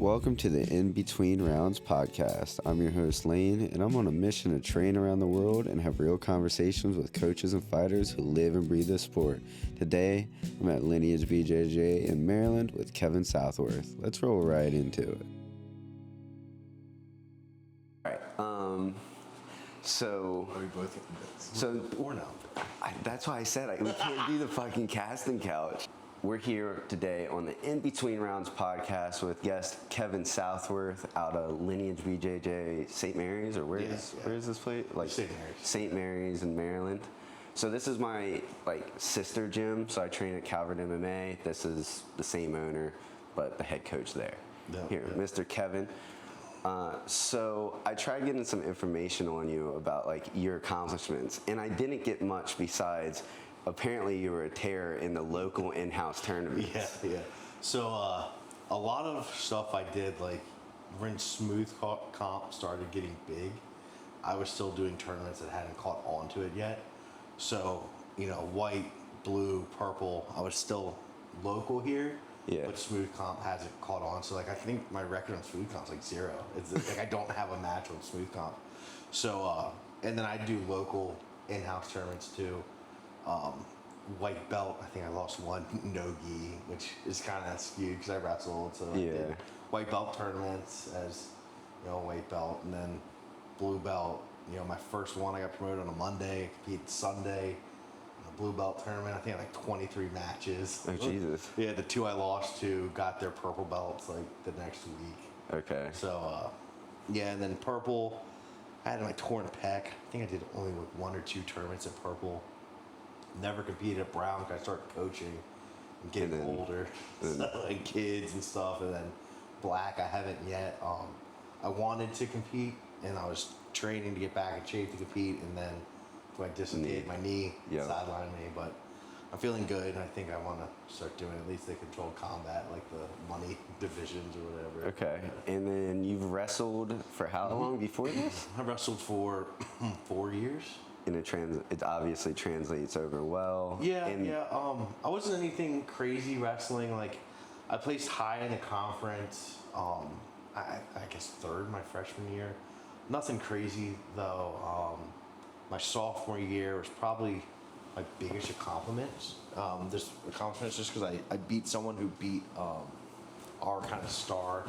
Welcome to the In Between Rounds podcast. I'm your host, Lane, and I'm on a mission to train around the world and have real conversations with coaches and fighters who live and breathe the sport. Today, I'm at Lineage BJJ in Maryland with Kevin Southworth. Let's roll right into it. All right. So Are we both or no? That's why I said we can't do the fucking casting couch. We're here today on the In Between Rounds podcast with guest Kevin Southworth out of Lineage BJJ St. Mary's, or where is this place? Like St. Mary's. St. Mary's in Maryland. So this is my sister gym. So I train at Calvert MMA. This is the same owner, but the head coach there. Mr. Kevin. So I tried getting some information on you about your accomplishments, and I didn't get much besides apparently you were a terror in the local in-house tournaments. Yeah. So a lot of stuff I did, when Smooth Comp started getting big, I was still doing tournaments that hadn't caught on to it yet. So, white, blue, purple, I was still local here. Yeah. But Smooth Comp hasn't caught on. So, I think my record on Smooth Comp is 0. It's I don't have a match on Smooth Comp. So, and then I do local in-house tournaments too. White belt, I think I lost one no-gi, which is kind of skewed because I wrestled. So I did white belt tournaments as, white belt, and then blue belt. My first one, I got promoted on a Monday, competed Sunday in a blue belt tournament. I think I had 23 matches. Oh, Jesus. Yeah, the 2 I lost to got their purple belts the next week. Okay. So, and then purple, I had my torn pec. I think I did only 1 or 2 tournaments at purple. Never competed at brown because I started coaching and getting older, kids and stuff. And then black, I haven't yet. I wanted to compete, and I was training to get back in shape to compete, and then I dislocated my knee, sidelined me. But I'm feeling good, and I think I want to start doing at least the controlled combat, the money divisions or whatever. Okay. And then you've wrestled for how long before this? I wrestled for 4 years. And it obviously translates over well. I wasn't anything crazy wrestling. I placed high in the conference. I guess 3rd my freshman year. Nothing crazy though. My sophomore year was probably my biggest accomplishments. This accomplishment just because I beat someone who beat our kind of star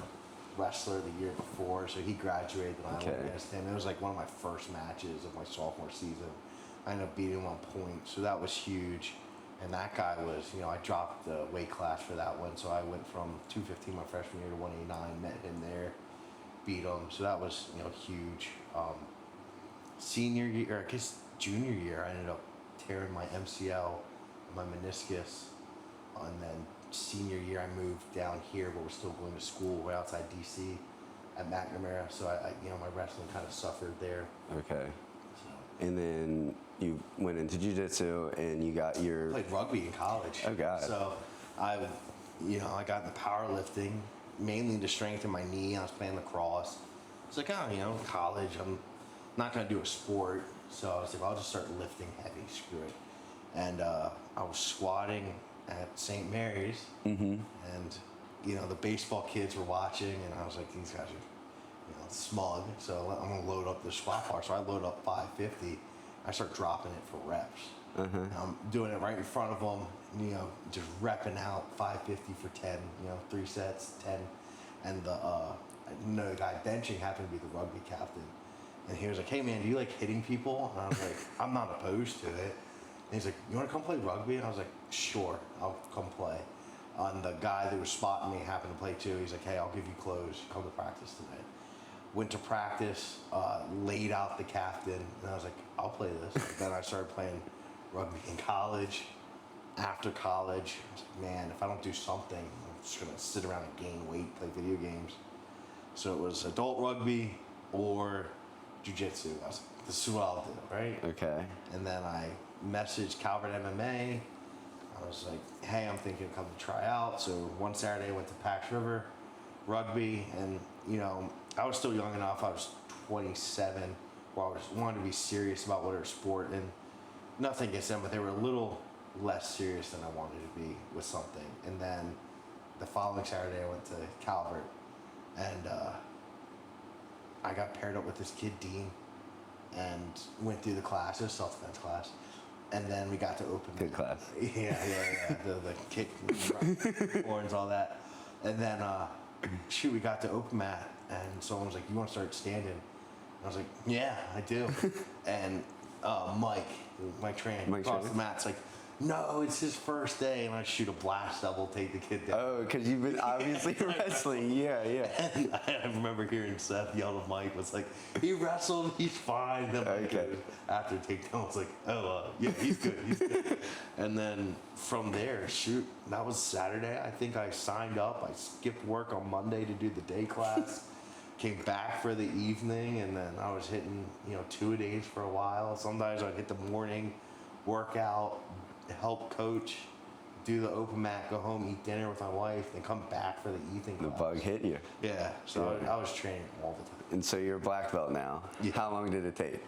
wrestler the year before, so he graduated and I went against him. It was one of my first matches of my sophomore season. I ended up beating him on point, so that was huge. And that guy was, I dropped the weight class for that one, so I went from 215 my freshman year to 189, met him there, beat him, so that was, huge. Senior year, or I guess junior year, I ended up tearing my MCL, my meniscus, and then senior year I moved down here, but we're still going to school right outside DC at McNamara, so I my wrestling kind of suffered there. Okay. So. And then you went into jiu-jitsu and you got your... I played rugby in college. Oh, God. So I got into powerlifting, mainly to strengthen my knee. I was playing lacrosse. It's college, I'm not going to do a sport, so I was I'll just start lifting heavy, screw it. And I was squatting at St. Mary's, and the baseball kids were watching, and I was these guys are smug, so I'm gonna load up the squat bar. So I load up 550. I start dropping it for reps. I'm doing it right in front of them, just repping out 550 for 10, 3 sets, 10. And the guy benching happened to be the rugby captain, and he was hey man, do you like hitting people? And I was I'm not opposed to it. And he's you want to come play rugby? And I was sure, I'll come play. And the guy that was spotting me happened to play too. He's hey, I'll give you clothes. Come to practice tonight. Went to practice, laid out the captain, and I was I'll play this. Then I started playing rugby in college. After college, I was man, if I don't do something, I'm just going to sit around and gain weight, play video games. So it was adult rugby or jiu-jitsu. I was this is what I'll do, right? Okay. And then I messaged Calvert MMA. I was hey, I'm thinking of coming to try out. So one Saturday I went to Pax River rugby, and I was still young enough. I was 27, where I wanted to be serious about whatever sport, and nothing against them, but they were a little less serious than I wanted to be with something. And then the following Saturday I went to Calvert, And I got paired up with this kid, Dean, and went through the classes, self-defense class. And then we got to open. Good class. Yeah. The kick, horns, all that. And then, we got to open mat, and someone was like, "You want to start standing?" And I was like, "Yeah, I do." And Mike Tran, across the mat's like, "No, it's his first day," and I shoot a blast double, take the kid down. Oh, because you've been obviously wrestling. Yeah. And I remember hearing Seth yell at Mike, was like, "He wrestled, he's fine." Then Okay. after takedown, I was like, "Oh, yeah, he's good." And then from there, that was Saturday. I think I signed up. I skipped work on Monday to do the day class. Came back for the evening, and then I was hitting 2-a-days for a while. Sometimes I'd hit the morning workout, help coach, do the open mat, go home, eat dinner with my wife, then come back for the evening The class. bug hit you. Yeah, so I was training all the time. And so you're a black belt now. Yeah. How long did it take?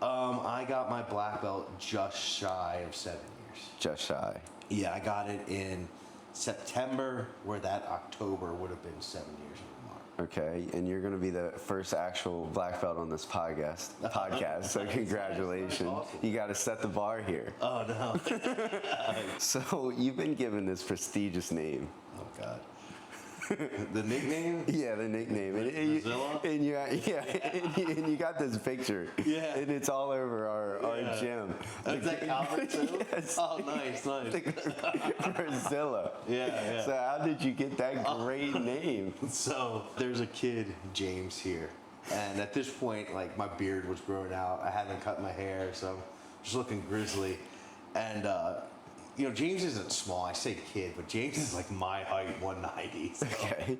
I got my black belt just shy of 7 years. Just shy. Yeah, I got it in September, where that October would have been 7 years of the mark. Okay, and you're going to be the first actual black belt on this podcast. So congratulations. Awesome. You got to set the bar here. Oh, no. So you've been given this prestigious name. Oh, God. The nickname? Yeah, the nickname. And you got this picture. Yeah. And it's all over our gym. Is that Calvert too? Yes. Oh, nice. Brazilla. Yeah. So how did you get that great name? So there's a kid, James, here. And at this point, like, my beard was growing out. I hadn't cut my hair, so I'm just looking grizzly. And, James isn't small. I say kid, but James is like my height, 190. So. Okay.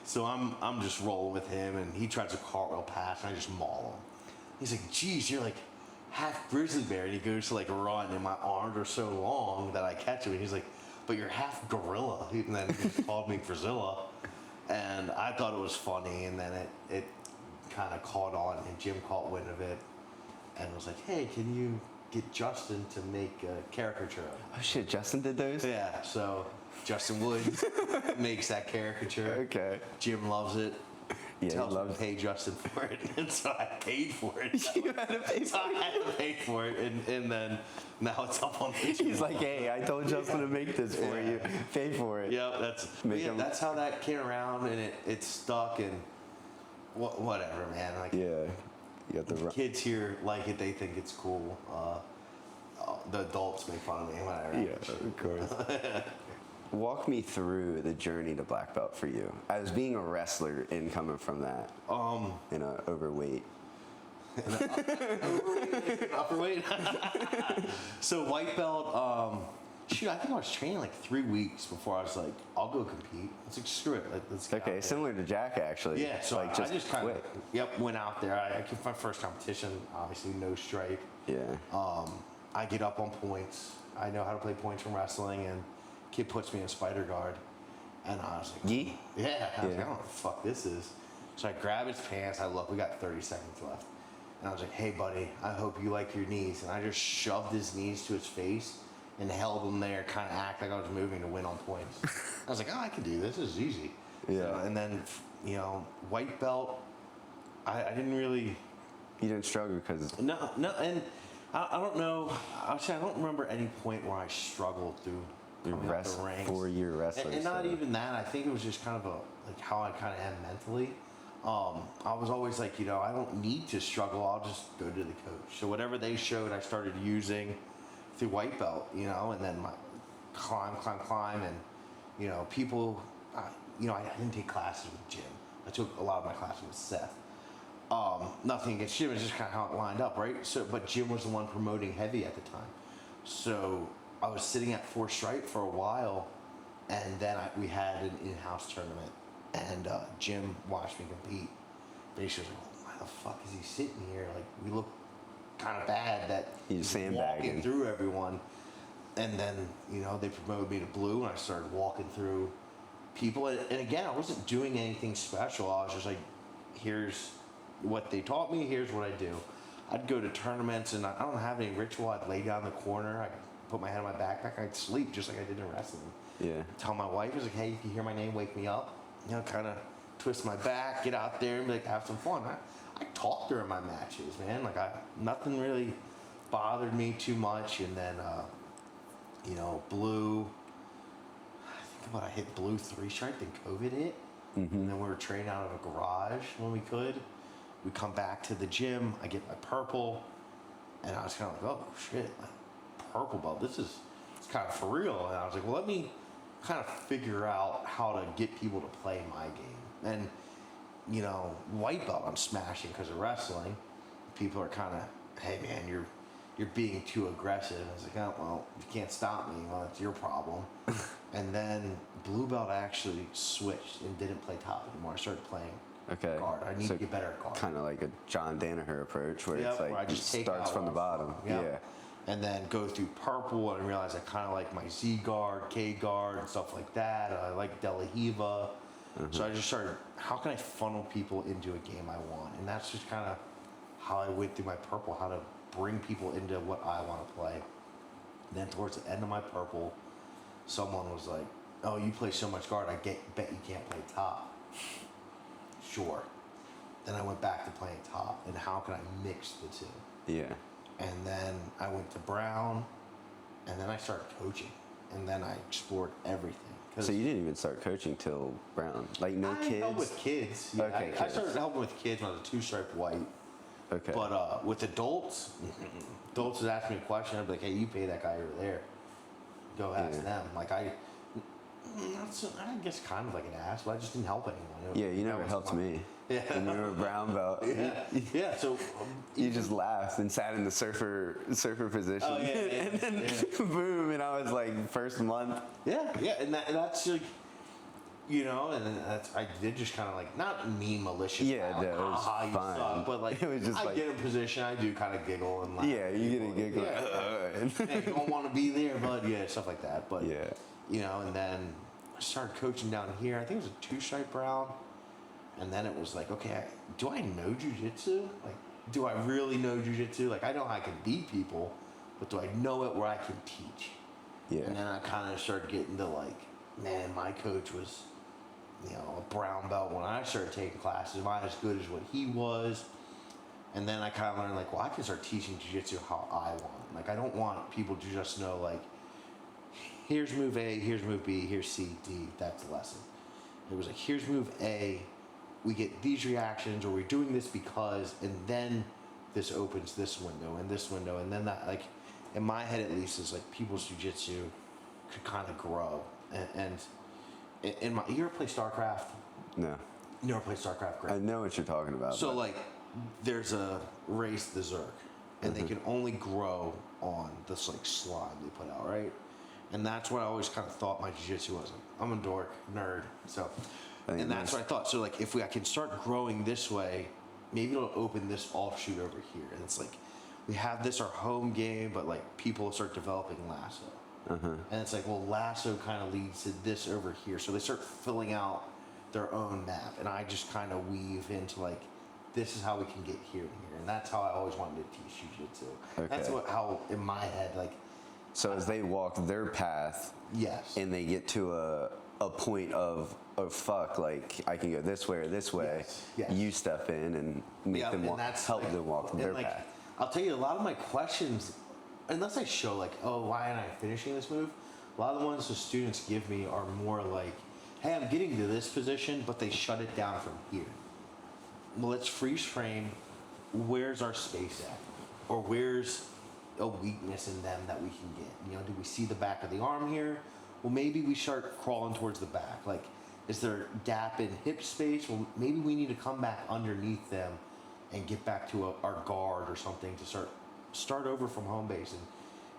So I'm just rolling with him, and he tries to cartwheel past, and I just maul him. He's like, "Geez, you're like half grizzly bear," and he goes to like run, and my arms are so long that I catch him. And he's like, "But you're half gorilla," and then he called me Brazilla, and I thought it was funny, and then it kind of caught on, and Jim caught wind of it, and was like, "Hey, can you get Justin to make a caricature of it?" Oh shit, Justin did those? Yeah, so Justin Woods makes that caricature. Okay. Jim loves it. Yeah, Tells he me to loves pay Justin for it, and so I paid for it. You had to pay So I had to pay for it, and then now it's up on the He's like, "Hey, I told Justin to make this for you. Pay for it." Yeah, that's how that came around, and it stuck, and whatever, man. Like, Yeah. You got the kids here like it; they think it's cool. The adults make fun of me, whatever. Yeah, of course. Walk me through the journey to black belt for you, as being a wrestler and coming from that. Overweight. Upperweight. So white belt. I think I was training like 3 weeks before I was like, I'll go compete. It's like, screw it. Let's get out Okay, there. similar to Jack actually. Yeah, so like I just kind of quit. went out there. I did my first competition, obviously no stripe. Yeah. I get up on points. I know how to play points from wrestling, and kid puts me in spider guard, and I was like, Gi? Yeah. I was Yeah. like, I don't know what the fuck this is. So I grab his pants. I look. We got 30 seconds left, and I was like, "Hey, buddy, I hope you like your knees." And I just shoved his knees to his face and held him there, kind of act like I was moving to win on points. I was like, "Oh, I can do this. This is easy." Yeah. So, and then, white belt. I didn't really. You didn't struggle because No, and I don't know. Actually, I don't remember any point where I struggled through coming up the ranks. 4-year wrestler. And not even that. I think it was just kind of like how I kind of am mentally. I was always like, I don't need to struggle. I'll just go to the coach. So whatever they showed, I started using through white belt, and then my climb, and people. I didn't take classes with Jim. I took a lot of my classes with Seth. Nothing against Jim, it's just kind of how it lined up, right? So, but Jim was the one promoting heavy at the time. So I was sitting at 4 stripe for a while, and then we had an in-house tournament, and Jim watched me compete. And he was like, "Why the fuck is he sitting here? Like, we look kind of bad that he's sandbagging walking through everyone." And then, they promoted me to blue, and I started walking through people. And again, I wasn't doing anything special. I was just like, here's what they taught me, here's what I do. I'd go to tournaments, and I don't have any ritual. I'd lay down in the corner, I'd put my head in my backpack, I'd sleep just like I did in wrestling. Yeah. Tell my wife, I was like, "Hey, if you hear my name, wake me up." Kind of twist my back, get out there and like have some fun. I talked during my matches, man. Like nothing really bothered me too much. And then, blue, I hit blue 3 strike, then COVID hit. And then we were training out of a garage when we could. We come back to the gym, I get my purple, and I was kind of like, oh shit, like purple belt, it's kind of for real. And I was like, well, let me kind of figure out how to get people to play my game. And, white belt, I'm smashing because of wrestling. People are kind of, hey man, you're being too aggressive. And I was like, oh, well, you can't stop me. Well, that's your problem. And then blue belt, I actually switched and didn't play top anymore. I started playing guard. I need to get better at guard. Kind of like a John Danaher approach, where it's where I like just it starts from the bottom. Yeah. And then go through purple and realize I kind of like my Z guard, K guard, and stuff like that. I like De La Hiva. So I just started, how can I funnel people into a game I want? And that's just kind of how I went through my purple, how to bring people into what I want to play. And then towards the end of my purple, someone was like, oh, you play so much guard, bet you can't play top. Sure. Then I went back to playing top, and how can I mix the two? Yeah. And then I went to brown, and then I started coaching, and then I explored everything. So you didn't even start coaching till brown? Like no kids? I helped with kids. Yeah, Okay, I started helping with kids when I was a 2-stripe white. Okay. But with adults would ask me a question. I'd be like, hey, you pay that guy over there. Go ask them. Like I guess kind of like an ass, but I just didn't help anyone. Yeah, you never helped me. Yeah. When you were a brown belt. Yeah. So you just laughed and sat in the surfer position. Oh, yeah, and then boom, and I was like first month. Yeah, and that's like, and I did just kind of like not mean malicious. Yeah, like, it was you fine. suck, but like it was just I like, get in position, I do kind of giggle and laugh. Yeah, you get a giggle. Yeah. You don't want to be there, but yeah, stuff like that. But yeah, and then I started coaching down here. I think it was a 2-stripe brown. And then it was like, okay, do I know jiu-jitsu? Like, do I really know jiu-jitsu? Like, I know I can beat people, but do I know it where I can teach? Yeah. And then I kind of started getting to like, man, my coach was, a brown belt when I started taking classes. Am I as good as what he was? And then I kind of learned like, well, I can start teaching jiu-jitsu how I want. Like, I don't want people to just know like, here's move A, here's move B, here's C, D. That's the lesson. It was like, here's move A. We get these reactions, or we're doing this because, and then this opens this window, and then that, like, in my head at least, is like people's jiu-jitsu could kind of grow. And in my, you ever play StarCraft? No. You never play StarCraft? Great. I know what you're talking about. So like, there's a race, the Zerg, and they can only grow on this like slime they put out, right? And that's what I always kind of thought my jiu-jitsu was. I'm a dork, nerd, so. And that's what I thought. So like, if I can start growing this way, maybe it'll open this offshoot over here. And it's like, we have this our home game, but like people start developing lasso. And it's like, well, lasso kind of leads to this over here. So they start filling out their own map. And I just kind of weave into like, this is how we can get here to here. And that's how I always wanted to teach jiu-jitsu. Okay. That's how in my head, like. So as they walk their path. Yes. And they get to a point of fuck, like I can go this way or this way. Yes. You step in and make them walk, help them walk their path. I'll tell you, a lot of my questions, unless I show like, oh, why am I finishing this move? A lot of the ones the students give me are more like, hey, I'm getting to this position, but they shut it down from here. Well, let's freeze frame. Where's our space at? Or where's a weakness in them that we can get? Do we see the back of the arm here? Well, maybe we start crawling towards the back. Like, is there gap in hip space? Well, maybe we need to come back underneath them and get back to our guard or something to start over from home base.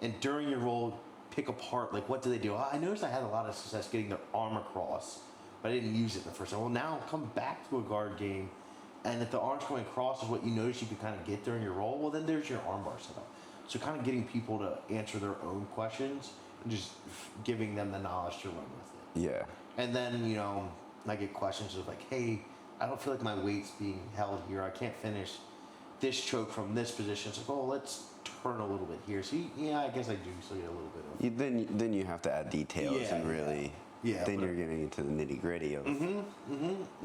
And during your roll, pick apart, like, what do they do? I noticed I had a lot of success getting their arm across, but I didn't use it the first time. Well, now come back to a guard game, and if the arm's going across is what you notice you can kind of get during your roll, well, then there's your arm bar set up. So kind of getting people to answer their own questions and just giving them the knowledge to run with it. Yeah. And then, I get questions of like, hey, I don't feel like my weight's being held here. I can't finish this choke from this position. It's like, oh, let's turn a little bit here. So, I guess I do still get a little bit of. Then you have to add details and really Yeah. Then you're getting into the nitty gritty of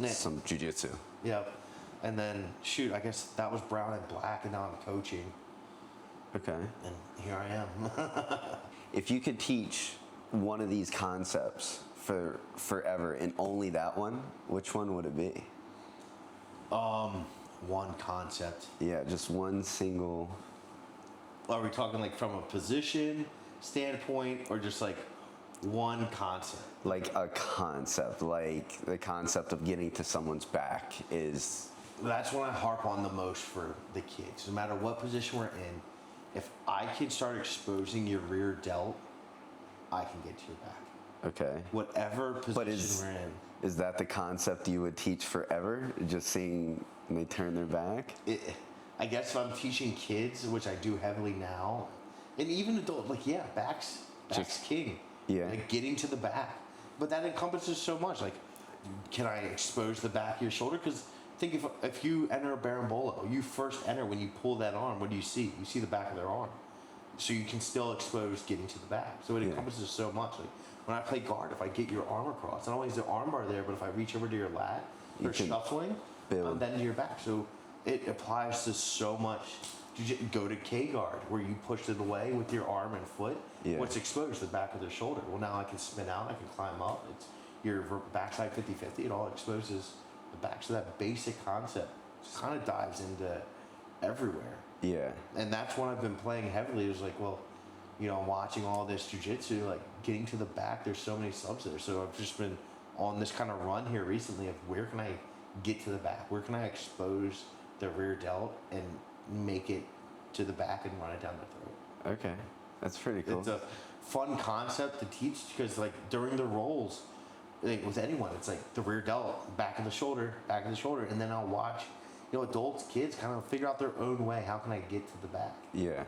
some jiu-jitsu. Yep. And then, shoot, I guess that was brown and black, and now I'm coaching. Okay. And here I am. If you could teach one of these concepts for forever and only that one, which one would it be? One concept. Yeah, just one single. Are we talking like from a position standpoint, or just like one concept? Like a concept, like the concept of getting to someone's back is. That's when I harp on the most for the kids. No matter what position we're in, if I can start exposing your rear delt, I can get to your back. Okay. Whatever position we're in. Is that the concept you would teach forever? Just seeing when they turn their back? I guess if I'm teaching kids, which I do heavily now, and even adults, like, yeah, back's king. Yeah. Like getting to the back. But that encompasses so much. Like, can I expose the back of your shoulder? Because think if you enter a berimbolo, you first enter when you pull that arm, what do you see? You see the back of their arm. So you can still expose getting to the back. So it encompasses so much. Like when I play guard, if I get your arm across, not only is the arm bar there, but if I reach over to your lat, you're shuffling, I'm then to your back. So it applies to so much. You just go to K-guard, where you push it away with your arm and foot. Yeah. What's exposed? The back of their shoulder. Well, now I can spin out, I can climb up. It's your backside 50-50. It all exposes the back. So that basic concept kind of dives into everywhere. Yeah. And that's when I've been playing heavily. It was like, well, you know, I'm watching all this jiu-jitsu, like getting to the back, there's so many subs there. So I've just been on this kind of run here recently of where can I get to the back? Where can I expose the rear delt and make it to the back and run it down the throat? Okay. That's pretty cool. It's a fun concept to teach because, like, during the rolls, like, with anyone, it's like the rear delt, back of the shoulder, and then I'll watch, you know, adults, kids kind of figure out their own way. How can I get to the back? Yeah.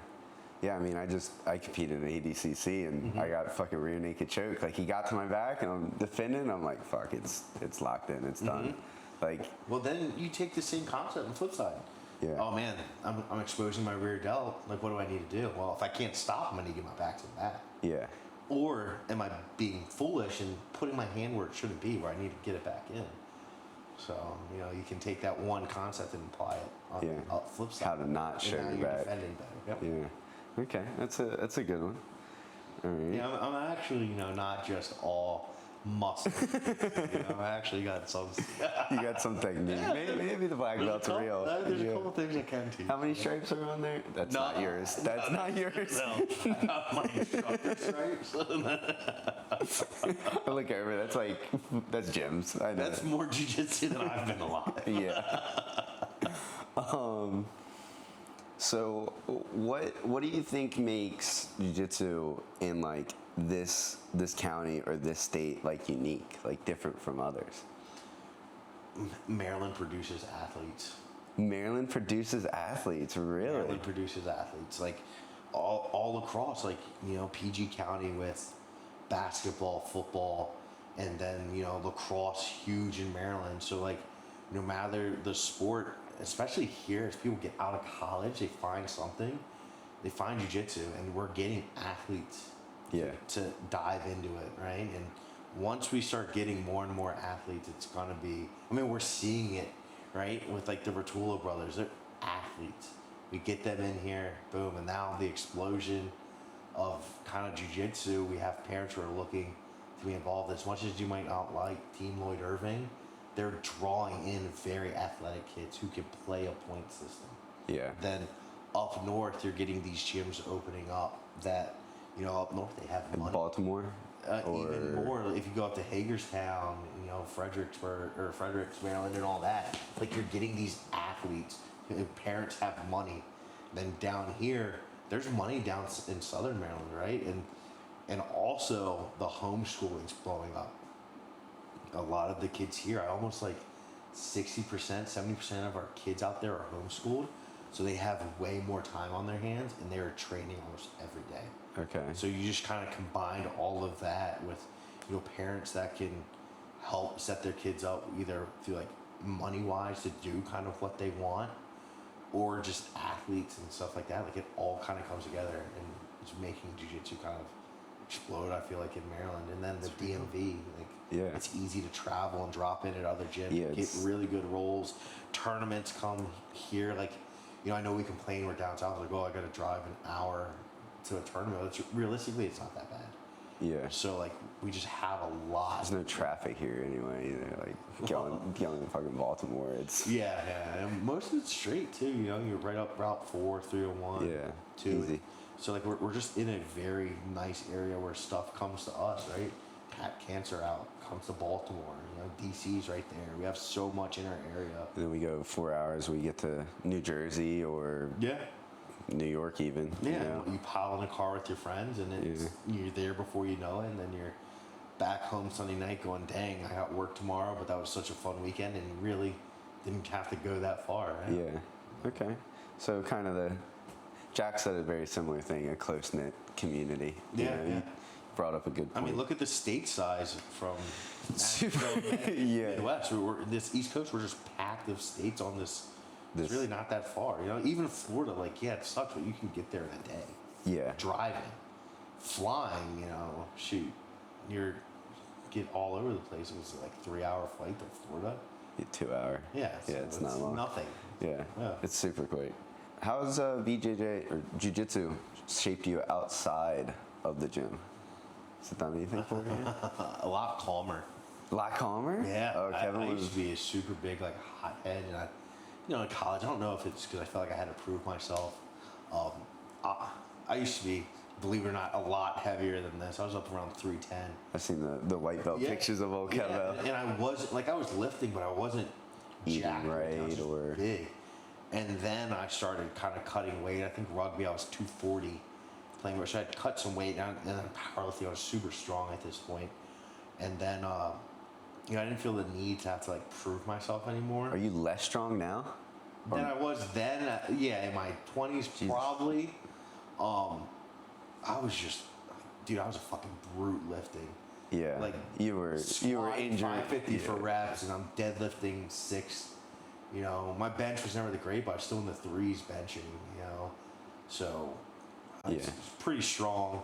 Yeah, I mean, I competed in ADCC and I got fucking rear naked choke. Like, he got to my back and I'm defending. I'm like, fuck, it's locked in. It's done. Like, well, then you take the same concept on the flip side. Yeah. Oh man, I'm exposing my rear delt. Like, what do I need to do? Well, if I can't stop, I'm gonna get my back to the back. yeah. Or am I being foolish and putting my hand where it shouldn't be, where I need to get it back in? So, you know, you can take that one concept and apply it on the flip side. How to not show your your back. back. Defending better. Yep. Yeah. Okay, that's a good one. All right. Yeah, I'm actually, you know, not just all muscle. You know, I actually got some. You got some technique. Maybe the black belt's real. There's a couple things I can teach. How many stripes are on there? That's not yours. That's not yours. No, I got my instructor stripes. I look over. That's Jim's. I know. That's more jiu-jitsu than I've been alive. Yeah. So what do you think makes jiu-jitsu in like this county or this state like unique, like different from others? Maryland produces athletes. Maryland produces athletes, really? Maryland produces athletes, like all across, like, you know, PG County with basketball, football, and then, you know, lacrosse, huge in Maryland. So, like, no matter the sport, especially here, as people get out of college, they find something. They find jiu-jitsu, and we're getting athletes to dive into it, right? And once we start getting more and more athletes, it's gonna be, I mean, we're seeing it, right? With like the Rotula brothers, they're athletes. We get them in here, boom, and now the explosion of kind of jiu-jitsu, we have parents who are looking to be involved. As much as you might not like Team Lloyd Irving, they're drawing in very athletic kids who can play a point system. Yeah. Then up north, you're getting these gyms opening up that, you know, up north they have money. In Baltimore? Even more, if you go up to Hagerstown, you know, Fredericksburg or Fredericks, Maryland, and all that, like, you're getting these athletes. Parents have money. Then down here, there's money down in Southern Maryland, right? And also the homeschooling's blowing up. A lot of the kids here, I almost like 60%, 70% of our kids out there are homeschooled. So they have way more time on their hands, and they're training almost every day. Okay. So you just kind of combined all of that with, you know, parents that can help set their kids up either through like money-wise to do kind of what they want, or just athletes and stuff like that. Like, it all kind of comes together and it's making jiu-jitsu kind of explode, I feel like, in Maryland. And then the DMV, like, Yeah. it's easy to travel and drop in at other gyms, Yeah, get really good rolls. Tournaments come here. Like, I know we complain we're downtown. Like, I got to drive an hour to a tournament. Realistically, it's not that bad. Yeah. So, like, we just have a lot. There's no traffic here anyway, either. Like, going to fucking Baltimore, it's... Yeah. And most of it's straight, too. You're right up Route 4, 301. Yeah, 2. easy. So, like, we're just in a very nice area where stuff comes to us, right? Cat Cancer out comes to Baltimore. DC's right there. We have so much in our area. And then we go 4 hours, we get to New Jersey or New York even. Yeah, you pile in a car with your friends, and you're there before you know it, and then you're back home Sunday night going, dang, I got work tomorrow, but that was such a fun weekend, and you really didn't have to go that far, right? Yeah, okay. So kind of Jack said a very similar thing, a close-knit community. You brought up a good point. I mean, look at the state size from Midwest. This East Coast, we're just packed of states on this. It's really not that far. Even Florida, like, it sucks, but you can get there in a day. Yeah. Driving. Flying, shoot. Get all over the place. It was like 3-hour flight to Florida. 2 hour. Yeah. Yeah, it's not long. Nothing. Yeah. It's super quick. How has BJJ or jiu-jitsu shaped you outside of the gym? Has it done anything for you? A lot calmer. A lot calmer? Yeah. Oh, Kevin I used to be a super big, like, hothead, and in college, I don't know if it's because I felt like I had to prove myself. I used to be, believe it or not, a lot heavier than this. I was up around 310. I've seen the white belt pictures of old Kevin. And I wasn't, like, I was lifting, but I wasn't jacked. Right, I was just or big. And then I started kind of cutting weight. I think rugby, I was 240 playing, which I'd cut some weight down, and then powerlifting, I was super strong at this point. And then, I didn't feel the need to have to, like, prove myself anymore. Are you less strong now? Than I was then. In my 20s, probably. I was just, dude, I was a fucking brute lifting. Yeah. Like, you were injured. 550 for reps, and I'm deadlifting 6. My bench was never the great, but I was still in the 3s benching. So I was pretty strong.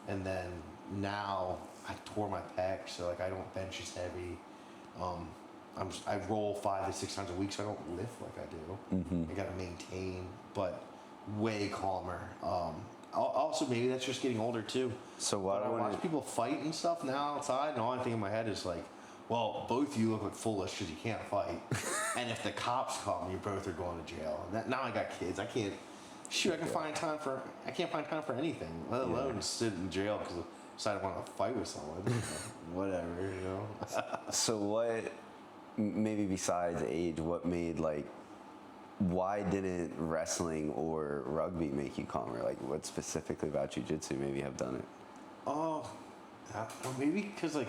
And then now I tore my pec, so, like, I don't bench as heavy. I roll 5 to 6 times a week, so I don't lift like I do. Mm-hmm. I got to maintain, but way calmer. Also, maybe that's just getting older too. So why I watch people fight and stuff now outside, and all I think in my head is like, well, both of you look like foolish because you can't fight, and if the cops come, you both are going to jail. And now I got kids. I can't. Shoot, I can't find time for anything, let alone sit in jail because I decided I want to fight with someone. Whatever. So what? Maybe besides age, what made, like, why didn't wrestling or rugby make you calmer? Like, what specifically about jiu-jitsu maybe have done it? Oh, maybe because, like,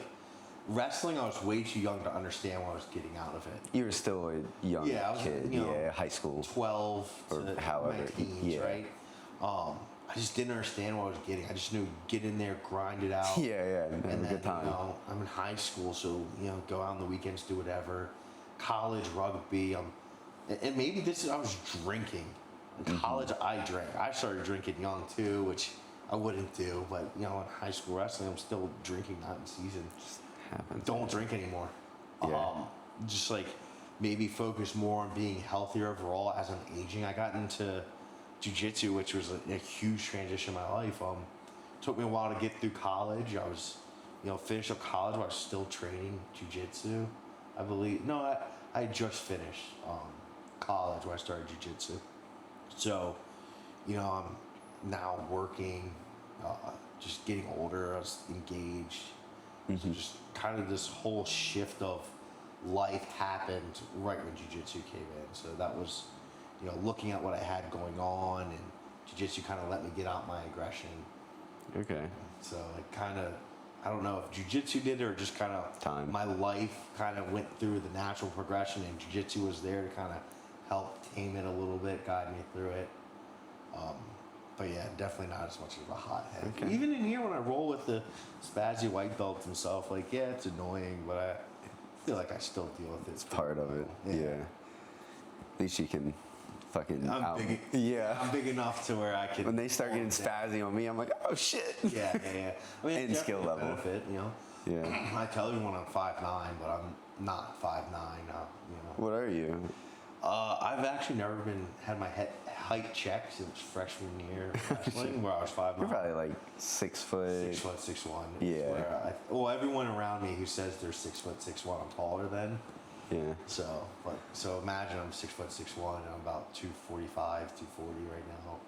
wrestling, I was way too young to understand what I was getting out of it. You were still a young kid, high school. 12 or to however, my teens, right? I just didn't understand what I was getting. I just knew get in there, grind it out. And have a good time. I'm in high school, so, go out on the weekends, do whatever. College, rugby, and maybe I was drinking. In college, I drank. I started drinking young too, which I wouldn't do, but, in high school wrestling, I'm still drinking, not in season. Just happens. Don't drink anymore. Yeah. Just, like, maybe focus more on being healthier overall as I'm aging. I got into jiu-jitsu, which was a huge transition in my life. Took me a while to get through college. I was, finished up college while I was still training jiu-jitsu, I believe. No, I had just finished college when I started jiu-jitsu. So, I'm now working, just getting older. I was engaged. So just kind of this whole shift of life happened right when jiu-jitsu came in. So that was, looking at what I had going on, and jiu-jitsu kind of let me get out my aggression. Okay. So it kind of, I don't know if jiu-jitsu did it or just kind of time. My life kind of went through the natural progression, and jiu-jitsu was there to kind of help tame it a little bit, guide me through it. But yeah, definitely not as much of a hothead. Okay. Even in here when I roll with the spazzy white belts and stuff, like, yeah, it's annoying, but I feel like I still deal with it. It's part of it. Yeah. At least you can fucking I'm out. big. Yeah. I'm big enough to where I can. When they start getting spazzy on me, I'm like, oh shit. Yeah. I mean, And it's skill definitely a level. benefit, you know. Yeah. I tell everyone I'm 5'9", but I'm not 5'9". You know. What are you? I've actually never had my height checked since freshman year of wrestling, where I was 5'9". You're probably like 6 foot. 6'1". Yeah. Well, everyone around me who says they're 6'6", I'm taller than. Yeah. So imagine I'm 6'6", and I'm about 245, 240 right now.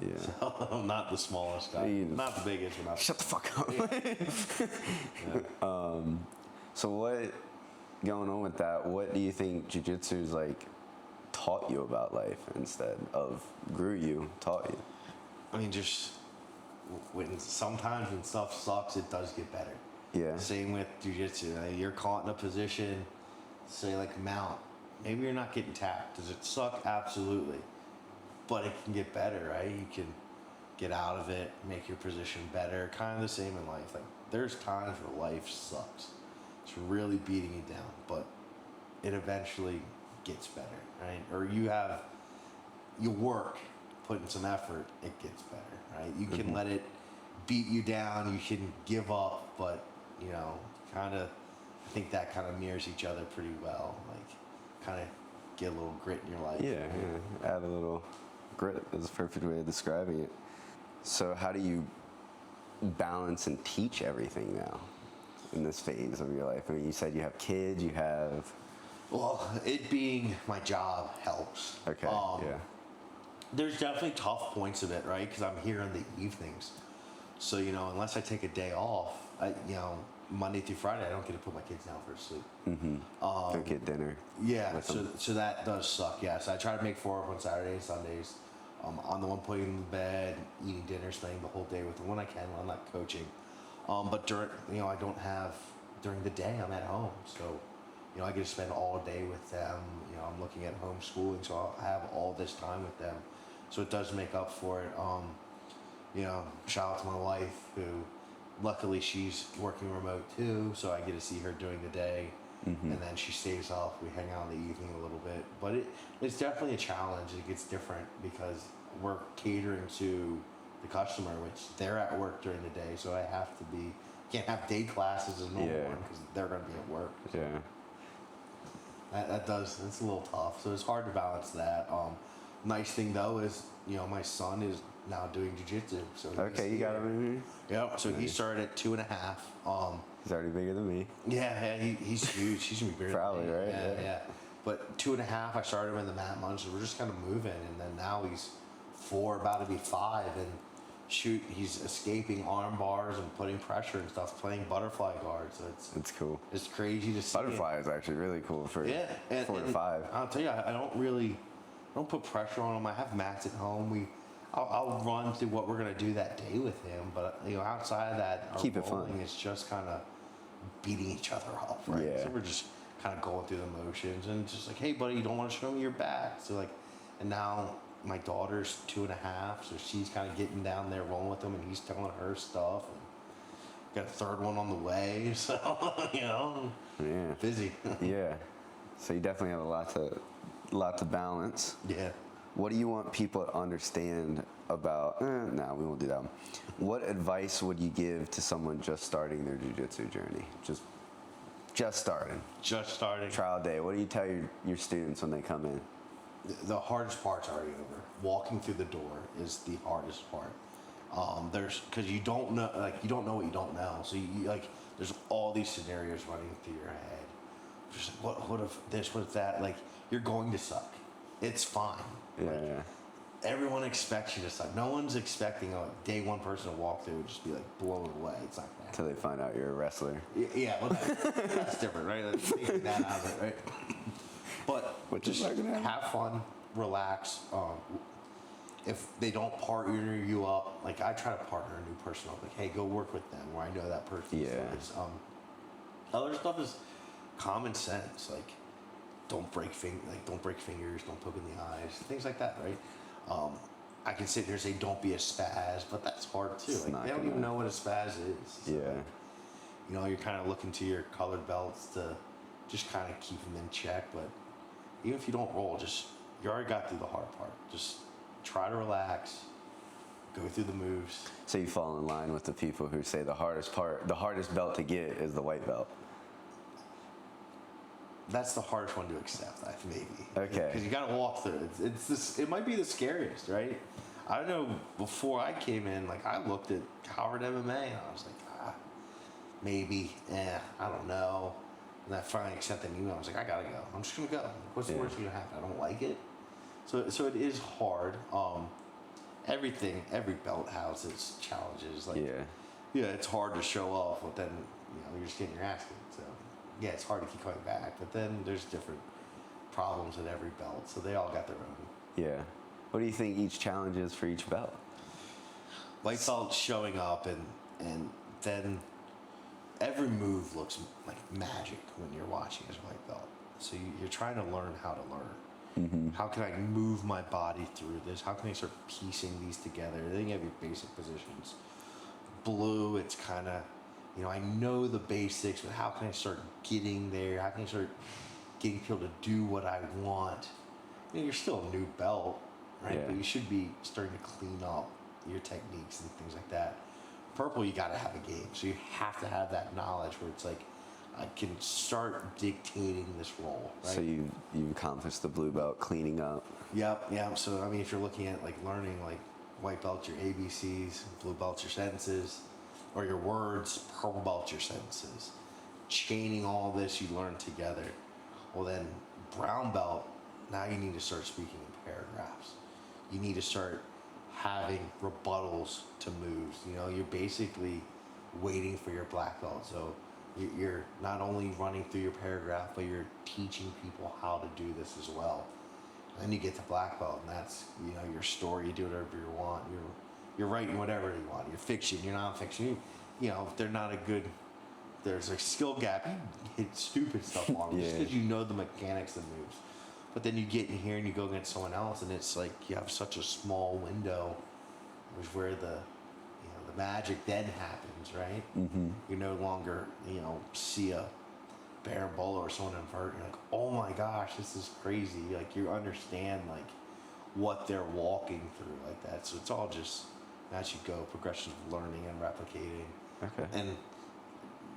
Yeah. So I'm not the smallest guy, not the biggest, but not. Shut the fuck up. Yeah. So what, going on with that, what do you think jiu-jitsu's like taught you about life instead of grew you, taught you? I mean, just sometimes when stuff sucks, it does get better. Yeah. Same with jiu-jitsu. You're caught in a position, say like mount. Maybe you're not getting tapped. Does it suck? Absolutely. But it can get better, right? You can get out of it, make your position better. Kind of the same in life. Like there's times where life sucks. It's really beating you down, but it eventually gets better, right? Or you work, put in some effort, it gets better, right? You can let it beat you down, you can give up, but you know, kind of, I think that kind of mirrors each other pretty well. Like, kind of get a little grit in your life. Yeah. Add a little grit is a perfect way of describing it. So how do you balance and teach everything now in this phase of your life? I mean, you said you have kids, you have... Well, it being my job helps. Okay, yeah. There's definitely tough points of it, right? Because I'm here in the evenings. So, you know, unless I take a day off, Monday through Friday, I don't get to put my kids down for sleep. Mm-hmm. Don't get dinner. Yeah, so that does suck, yeah. So I try to make 4 up on Saturdays and Sundays. I'm the one putting them to bed, eating dinner, spending the whole day with them when I can, when I'm not coaching. But I don't have, during the day, I'm at home. So, I get to spend all day with them. I'm looking at homeschooling, so I'll have all this time with them. So it does make up for it. Shout out to my wife, who luckily she's working remote too, so I get to see her during the day. Mm-hmm. And then she stays up. We hang out in the evening a little bit. But it's definitely a challenge. It gets different because we're catering to the customer, which they're at work during the day, so I have to can't have day classes as normal because they're going to be at work. So. Yeah. It's a little tough, so it's hard to balance that. Nice thing though is, my son is now doing jiu-jitsu. So okay, you got him in here? Yeah, so he started at 2.5. He's already bigger than me. Yeah, he's huge. He's gonna be bigger. Probably, than me. right? Yeah. But 2.5, I started him in the mat munch, so we're just kind of moving, and then now he's 4, about to be 5, and he's escaping arm bars and putting pressure and stuff, playing butterfly guard. So it's cool. It's crazy to see. Butterfly is actually really cool for 4 to 5. I'll tell you, I don't put pressure on him. I have mats at home. I'll run through what we're gonna do that day with him, but outside of that, keep it fun. It's just kind of beating each other up, right? Yeah. So we're just kind of going through the motions and just like, hey, buddy, you don't want to show me your back. So like, and now my daughter's 2.5, so she's kind of getting down there rolling with him, and he's telling her stuff. And got a third one on the way, so busy. Yeah. So you definitely have a lot to balance. Yeah. What do you want people to understand about? No, we won't do that. What advice would you give to someone just starting their jiu-jitsu journey? Just starting. Just starting. Trial day. What do you tell your students when they come in? The hardest part's already over. Walking through the door is the hardest part. Because you don't know what you don't know. So there's all these scenarios running through your head. Just what if this, what if that? Like, you're going to suck. It's fine. Yeah. Everyone expects you to suck. No one's expecting a day one person to walk through and just be like blown away. It's not that. Until they find out you're a wrestler. Yeah, well, that's different, right? Like, taking that out of it, right? But just have fun, relax. If they don't partner you up, like I try to partner a new person up. Like, hey, go work with them, where I know that person. Yeah. Other stuff is common sense, like don't break fingers, don't poke in the eyes, things like that, right? I can sit here and say don't be a spaz, but that's hard too. Like, they don't even know what a spaz is. So, yeah. You're kind of looking to your colored belts to just kind of keep them in check. But even if you don't roll, just you already got through the hard part. Just try to relax, go through the moves. So you fall in line with the people who say the hardest belt to get is the white belt. That's the hardest one to accept, maybe. Okay. Because you got to walk through it. It might be the scariest, right? I don't know. Before I came in, like I looked at Howard MMA and I was like, maybe, I don't know. And I finally accepted the email. I was like, I gotta go. I'm just gonna go. What's the worst gonna happen? I don't like it. So it is hard. Every belt has its challenges. Like, yeah, it's hard to show off, but then you're just getting your ass kicked. So yeah, it's hard to keep coming back. But then there's different problems at every belt, so they all got their own. Yeah. What do you think each challenge is for each belt? White belt showing up, and then every move looks like magic when you're watching as a white belt. So you're trying to learn how to learn. Mm-hmm. How can I move my body through this? How can I start piecing these together? Then you have your basic positions. Blue, it's kind of, I know the basics, but how can I start getting there? How can I start getting people to do what I want? You're still a new belt, right? Yeah. But you should be starting to clean up your techniques and things like that. Purple, you got to have a game. So you have to have that knowledge where it's like, I can start dictating this role, right? So you've accomplished the blue belt cleaning up. Yep. So, if you're looking at like learning like white belt, your ABCs, blue belt, your sentences, or your words, purple belt, your sentences. Chaining all this you learn together. Well then, brown belt, now you need to start speaking in paragraphs. You need to start having rebuttals to moves. You're basically waiting for your black belt. So you're not only running through your paragraph, but you're teaching people how to do this as well. And then you get to black belt, and that's your story. You do whatever you want. You're writing whatever you want. You're fiction. You're nonfiction. If they're not a good, there's a skill gap. You hit stupid stuff on them just because you know the mechanics of the moves. But then you get in here and you go against someone else, and it's like you have such a small window, which where the magic then happens, right? Mm-hmm. You no longer see a berimbolo or someone invert. You're like, oh my gosh, this is crazy. Like you understand like what they're walking through like that. So it's all just as you go, progression of learning and replicating. Okay. And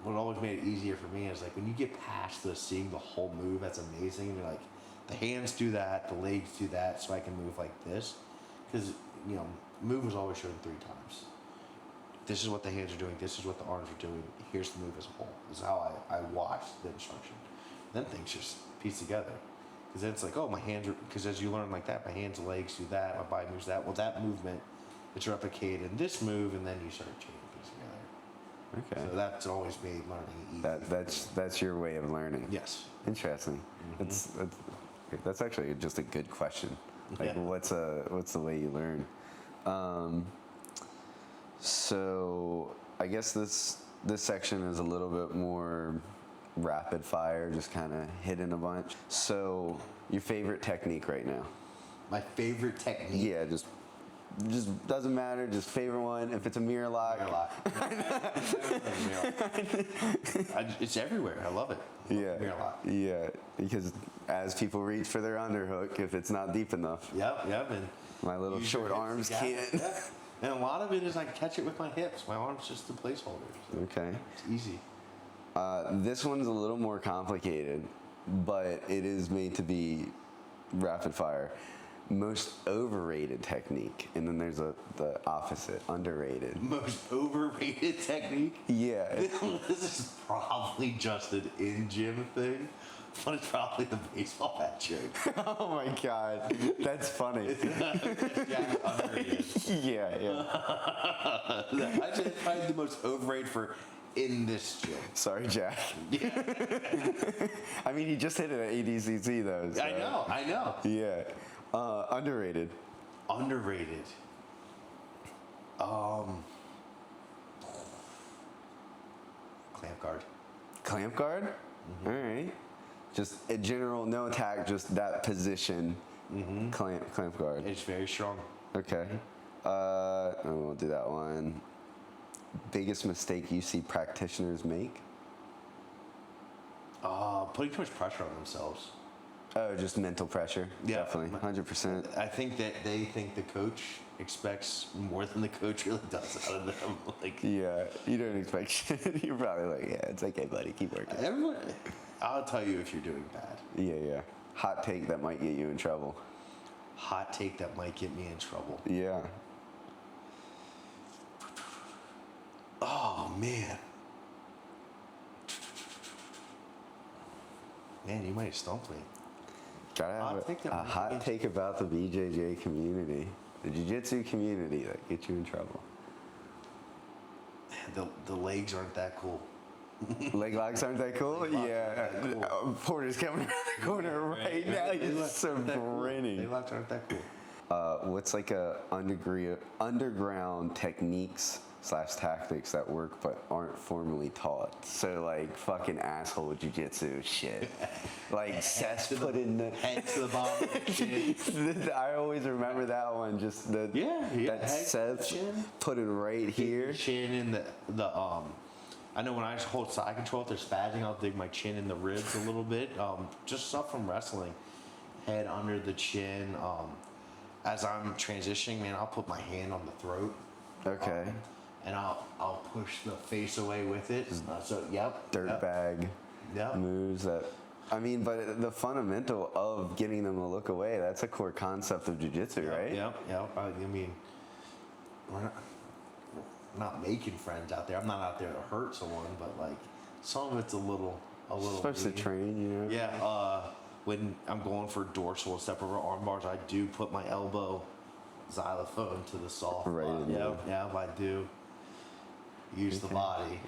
what always made it easier for me is like when you get past seeing the whole move, that's amazing. And you're like, the hands do that, the legs do that, so I can move like this. Because, move was always shown 3 times. This is what the hands are doing, this is what the arms are doing, here's the move as a whole. This is how I watched the instruction. Then things just piece together. Because then it's like, oh, my hands are, because as you learn like that, my hands and legs do that, my body moves that. Well, that movement, it's replicated in this move, and then you start chaining things together. Okay. So that's always made learning easy. That's your way of learning. Yes. Interesting. Mm-hmm. That's actually just a good question. Like, what's the way you learn? So I guess this section is a little bit more rapid fire, just kind of hitting a bunch. So your favorite technique right now? My favorite technique? Yeah, just doesn't matter. Just favorite one. If it's a mirror lock. Mirror lock. It's everywhere. I love it. Mirror lock. Yeah, because as people reach for their underhook, if it's not deep enough. Yep. And my little short arms can't. Yeah. And a lot of it is I catch it with my hips. My arm's just the placeholder. So Okay. it's easy. This one's a little more complicated, but it is made to be rapid fire. Most overrated technique, and then there's the opposite, underrated. Most overrated technique? Yeah. This is probably just an in-gym thing, but it's probably the baseball bat joke. Oh my God, that's funny. Jack underrated. Yeah. I just find the most overrated for in this gym. Sorry, Jack. Yeah. I mean, he just hit it at ADCC though. So. I know. Yeah. Underrated. Underrated. Clamp guard. Clamp guard? Mm-hmm. All right. Just in general, no attack, just that position. Mm-hmm. Clamp guard. It's very strong. Okay. I won't do that one. Biggest mistake you see practitioners make? Putting too much pressure on themselves. Oh, just mental pressure. Yeah. Definitely, 100%. I think that they think the coach expects more than the coach really does out of them. Like, Yeah, you don't expect shit. You're probably like, yeah, it's okay, buddy, keep working. everyone, I'll tell you if you're doing bad. Yeah. Hot take that might get you in trouble. Hot take that might get me in trouble. Yeah. Oh man. Man, you might have stumped me. Gotta have a hot take about the BJJ community, the jiu-jitsu community that gets you in trouble. The legs aren't that cool. Leg locks aren't that cool? Yeah. Cool. Porter's coming around the corner right now. He's so grinning. Leg locks aren't that cool. What's like a underground techniques / tactics that work but aren't formally taught? So like fucking asshole jiu-jitsu shit. Like Seth put in the head to the bottom. I always remember that one. Just that Seth put it right here. Chin in the I know when I hold side control, if there's spazzing, I'll dig my chin in the ribs a little bit. Just stuff from wrestling. Head under the chin. As I'm transitioning, man, I'll put my hand on the throat. Okay. And I'll push the face away with it. Dirtbag moves that. I mean, but the fundamental of getting them to look away, that's a core concept of jiu-jitsu, right? Yep. I mean, we're not making friends out there. I'm not out there to hurt someone, but like some of it's a little. Supposed to train, you know. Yeah. When I'm going for dorsal and step over arm bars, I do put my elbow xylophone to the soft. Right. I do. Use the body.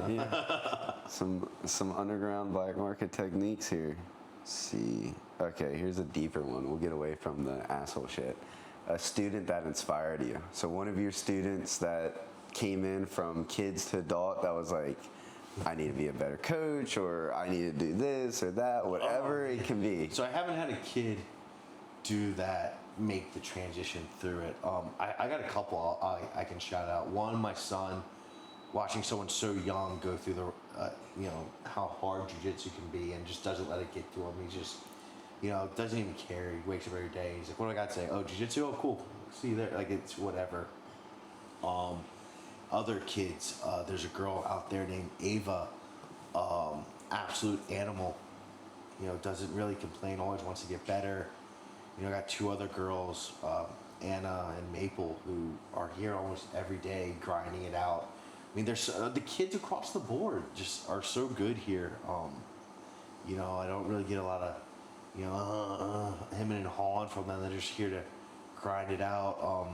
Yeah. Some underground black market techniques here. Let's see. Okay, here's a deeper one. We'll get away from the asshole shit. A student that inspired you. So one of your students that came in from kids to adult that was like, I need to be a better coach, or I need to do this or that, whatever it can be. So I haven't had a kid do that, make the transition through it. I got a couple I can shout out. One, my son, watching someone so young go through the, how hard jiu-jitsu can be and just doesn't let it get to him. He just, doesn't even care. He wakes up every day. He's like, what do I got to say? Oh, jiu-jitsu? Oh, cool. See you there. Like, it's whatever. Other kids, there's a girl out there named Ava, absolute animal, doesn't really complain, always wants to get better. I got two other girls, Anna and Maple, who are here almost every day grinding it out. I mean, there's the kids across the board just are so good here. I don't really get a lot of, hemming and hawing from them. They're just here to grind it out.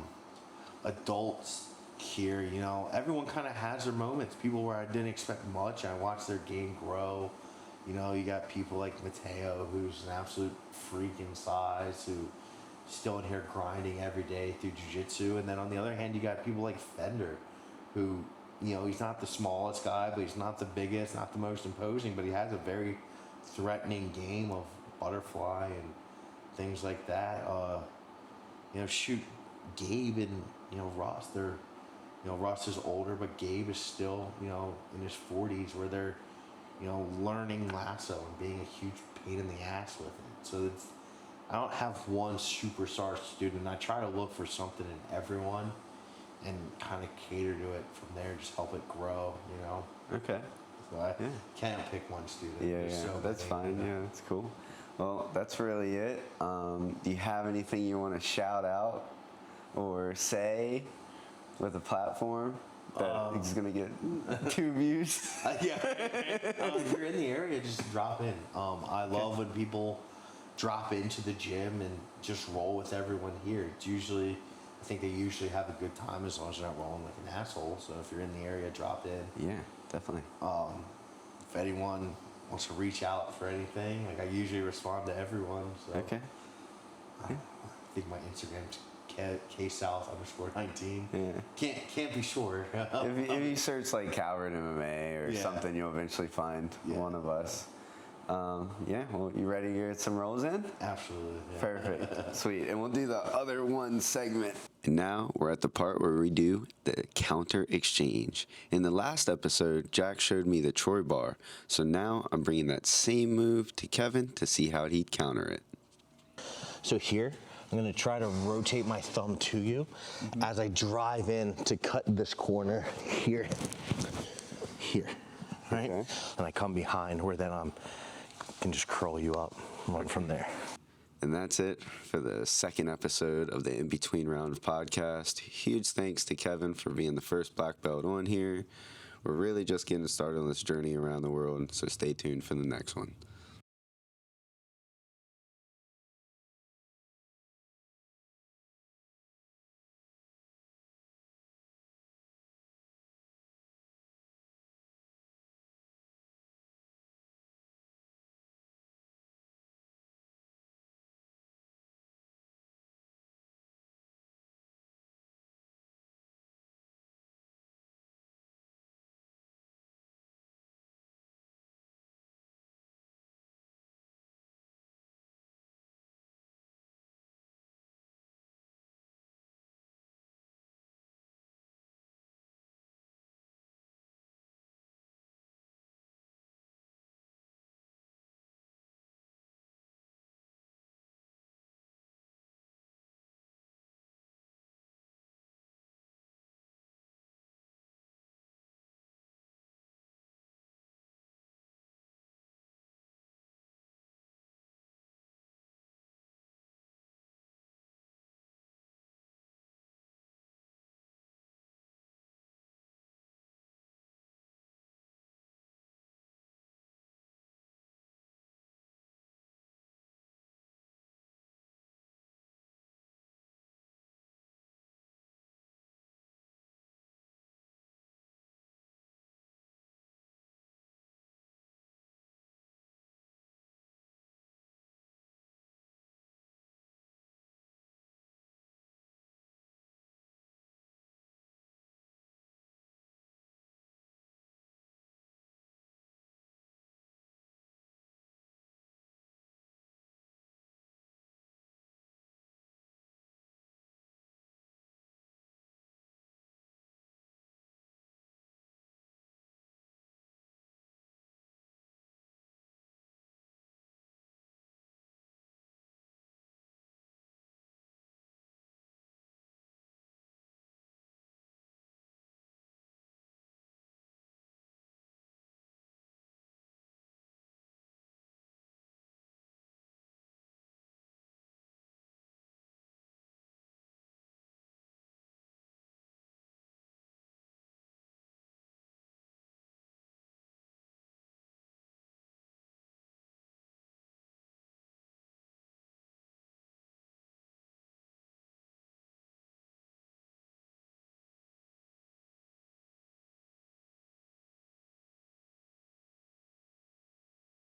Adults here, everyone kind of has their moments. People where I didn't expect much, I watched their game grow. You got people like Mateo, who's an absolute freak in size, who still in here grinding every day through jiu-jitsu. And then on the other hand, you got people like Fender, who, he's not the smallest guy, but he's not the biggest, not the most imposing, but he has a very threatening game of butterfly and things like that. Gabe and, Ross, they're, Russ is older, but Gabe is still, in his 40s, where they're, learning lasso and being a huge pain in the ass with it. So I don't have one superstar student. I try to look for something in everyone and kind of cater to it from there, just help it grow, Okay. So I can't pick one student. Yeah, so that's fine. Yeah, that's cool. Well, that's really it. Do you have anything you want to shout out or say with a platform that is going to get 2 views? If you're in the area, just drop in. I love when people drop into the gym and just roll with everyone here. It's usually, I think they usually have a good time as long as they're not rolling like an asshole. So if you're in the area, drop in. Yeah, definitely. If anyone wants to reach out for anything, I usually respond to everyone. So. Okay. I think my Instagram's ksouth_19. Yeah. Can't be sure. if you search like Calvert MMA or something, you'll eventually find one of us. Yeah, well, you ready to get some rolls in? Absolutely. Yeah. Perfect. Sweet. And we'll do the other one segment. And now we're at the part where we do the counter exchange. In the last episode, Jack showed me the Troy bar. So now I'm bringing that same move to Kevin to see how he'd counter it. So here, I'm gonna try to rotate my thumb to you as I drive in to cut this corner here, right? Okay. And I come behind where then I can just curl you up right from there. And that's it for the second episode of the In Between Round podcast. Huge thanks to Kevin for being the first black belt on here. We're really just getting started on this journey around the world, so stay tuned for the next one.